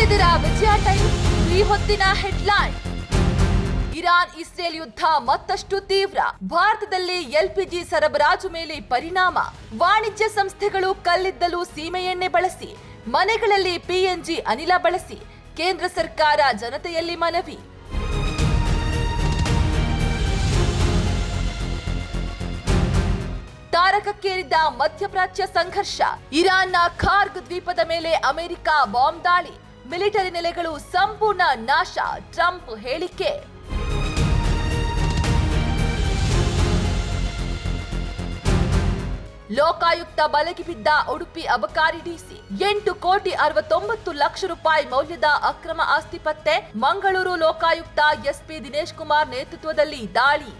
ನೋಡ್ತಿದ್ದೀರಾ ವಿಜಯ ಟೈಮ್ ಈ ಹೊತ್ತಿನ ಹೆಡ್ಲೈನ್. ಇರಾನ್ ಇಸ್ರೇಲ್ ಯುದ್ಧ ಮತ್ತಷ್ಟು ತೀವ್ರ. ಭಾರತದಲ್ಲಿ ಎಲ್ಪಿಜಿ ಸರಬರಾಜು ಮೇಲೆ ಪರಿಣಾಮ. ವಾಣಿಜ್ಯ ಸಂಸ್ಥೆಗಳು ಕಲ್ಲಿದ್ದಲು ಸೀಮೆ ಎಣ್ಣೆ ಬಳಸಿ, ಮನೆಗಳಲ್ಲಿ ಪಿಎನ್ಜಿ ಅನಿಲ ಬಳಸಿ. ಕೇಂದ್ರ ಸರ್ಕಾರ ಜನತೆಯಲ್ಲಿ ಮನವಿ. ತಾರಕಕ್ಕೇರಿದ್ದ ಮಧ್ಯಪ್ರಾಚ್ಯ ಸಂಘರ್ಷ. ಇರಾನ್ನ ಖಾರ್ಗ್ ದ್ವೀಪದ ಮೇಲೆ ಅಮೆರಿಕ ಬಾಂಬ್ ದಾಳಿ. ಮಿಲಿಟರಿ ನೆಲೆಗಳು ಸಂಪೂರ್ಣ ನಾಶ. ಟ್ರಂಪ್ ಹೇಳಿಕೆ. ಲೋಕಾಯುಕ್ತ ಬಲೆಗೆ ಬಿದ್ದ ಉಡುಪಿ ಅಬಕಾರಿ ಡಿಸಿ. 8,69,00,000 ರೂಪಾಯಿ ಮೌಲ್ಯದ ಅಕ್ರಮ ಆಸ್ತಿ ಪತ್ತೆ. ಮಂಗಳೂರು ಲೋಕಾಯುಕ್ತ ಎಸ್ಪಿ ದಿನೇಶ್ ಕುಮಾರ್ ನೇತೃತ್ವದಲ್ಲಿ ದಾಳಿ.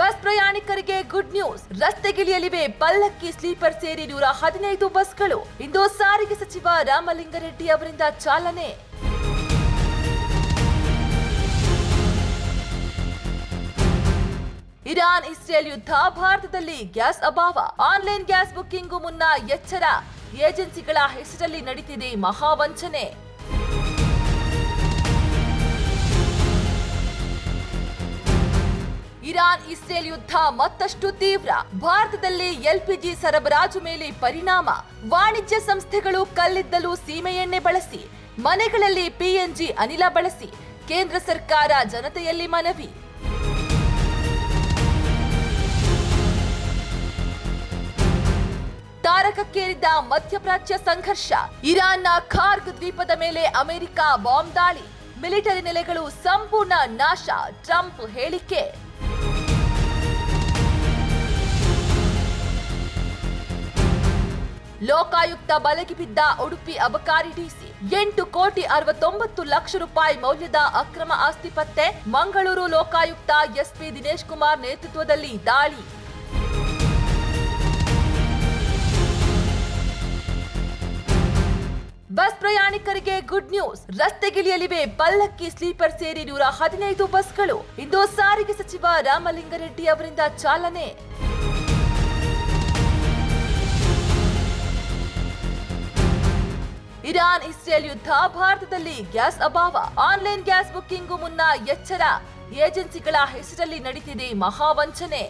ಬಸ್ ಪ್ರಯಾಣಿಕರಿಗೆ ಗುಡ್ ನ್ಯೂಸ್. ರಸ್ತೆಗಿಳಿಯಲಿವೆ ಪಲ್ಲಕ್ಕಿ ಸ್ಲೀಪರ್ ಸೇರಿ 115 ಬಸ್ಗಳು. ಇಂದು ಸಾರಿಗೆ ಸಚಿವ ರಾಮಲಿಂಗಾರೆಡ್ಡಿ ಅವರಿಂದ ಚಾಲನೆ. ಇರಾನ್ ಇಸ್ರೇಲ್ ಯುದ್ಧ, ಭಾರತದಲ್ಲಿ ಗ್ಯಾಸ್ ಅಭಾವ. ಆನ್ಲೈನ್ ಗ್ಯಾಸ್ ಬುಕ್ಕಿಂಗ್ ಮುನ್ನ ಎಚ್ಚರ. ಏಜೆನ್ಸಿಗಳ ಹೆಸರಲ್ಲಿ ನಡೀತಿದೆ ಮಹಾವಂಚನೆ. ಇರಾನ್ ಇಸ್ರೇಲ್ ಯುದ್ಧ ಮತ್ತಷ್ಟು ತೀವ್ರ. ಭಾರತದಲ್ಲಿ ಎಲ್ಪಿಜಿ ಸರಬರಾಜು ಮೇಲೆ ಪರಿಣಾಮ. ವಾಣಿಜ್ಯ ಸಂಸ್ಥೆಗಳು ಕಲ್ಲಿದ್ದಲು ಸೀಮೆ ಎಣ್ಣೆ ಬಳಸಿ, ಮನೆಗಳಲ್ಲಿ ಪಿಎನ್ಜಿ ಅನಿಲ ಬಳಸಿ. ಕೇಂದ್ರ ಸರ್ಕಾರ ಜನತೆಯಲ್ಲಿ ಮನವಿ. ತಾರಕಕ್ಕೇರಿದ್ದ ಮಧ್ಯಪ್ರಾಚ್ಯ ಸಂಘರ್ಷ. ಇರಾನ್ನ ಖಾರ್ಗ್ ದ್ವೀಪದ ಮೇಲೆ ಅಮೆರಿಕ ಬಾಂಬ್ ದಾಳಿ. ಮಿಲಿಟರಿ ನೆಲೆಗಳು ಸಂಪೂರ್ಣ ನಾಶ. ಟ್ರಂಪ್ ಹೇಳಿಕೆ. ಲೋಕಾಯುಕ್ತ ಬಲೆಗೆ ಬಿದ್ದ ಉಡುಪಿ ಅಬಕಾರಿ ಡಿಸಿ. 8,69,00,000 ರೂಪಾಯಿ ಮೌಲ್ಯದ ಅಕ್ರಮ ಆಸ್ತಿ ಪತ್ತೆ. ಮಂಗಳೂರು ಲೋಕಾಯುಕ್ತ ಎಸ್ಪಿ ದಿನೇಶ್ ಕುಮಾರ್ ನೇತೃತ್ವದಲ್ಲಿ ದಾಳಿ. ಬಸ್ ಪ್ರಯಾಣಿಕರಿಗೆ ಗುಡ್ ನ್ಯೂಸ್. ರಸ್ತೆಗಿಳಿಯಲಿವೆ ಪಲ್ಲಕ್ಕಿ ಸ್ಲೀಪರ್ ಸೇರಿ 115 ಬಸ್ಗಳು. ಇಂದು ಸಾರಿಗೆ ಸಚಿವ ರಾಮಲಿಂಗಾರೆಡ್ಡಿ ಅವರಿಂದ ಚಾಲನೆ. ಇರಾನ್ ಇಸ್ರೇಲ್ ಯುದ್ಧ, ಭಾರತದಲ್ಲಿ ಗ್ಯಾಸ್ ಅಭಾವ. ಆನ್ಲೈನ್ ಗ್ಯಾಸ್ ಬುಕ್ಕಿಂಗ್ ಮುನ್ನ ಎಚ್ಚರ. ಏಜೆನ್ಸಿಗಳ ಹೆಸರಲ್ಲಿ ನಡೀತಿದೆ ಮಹಾವಂಚನೆ.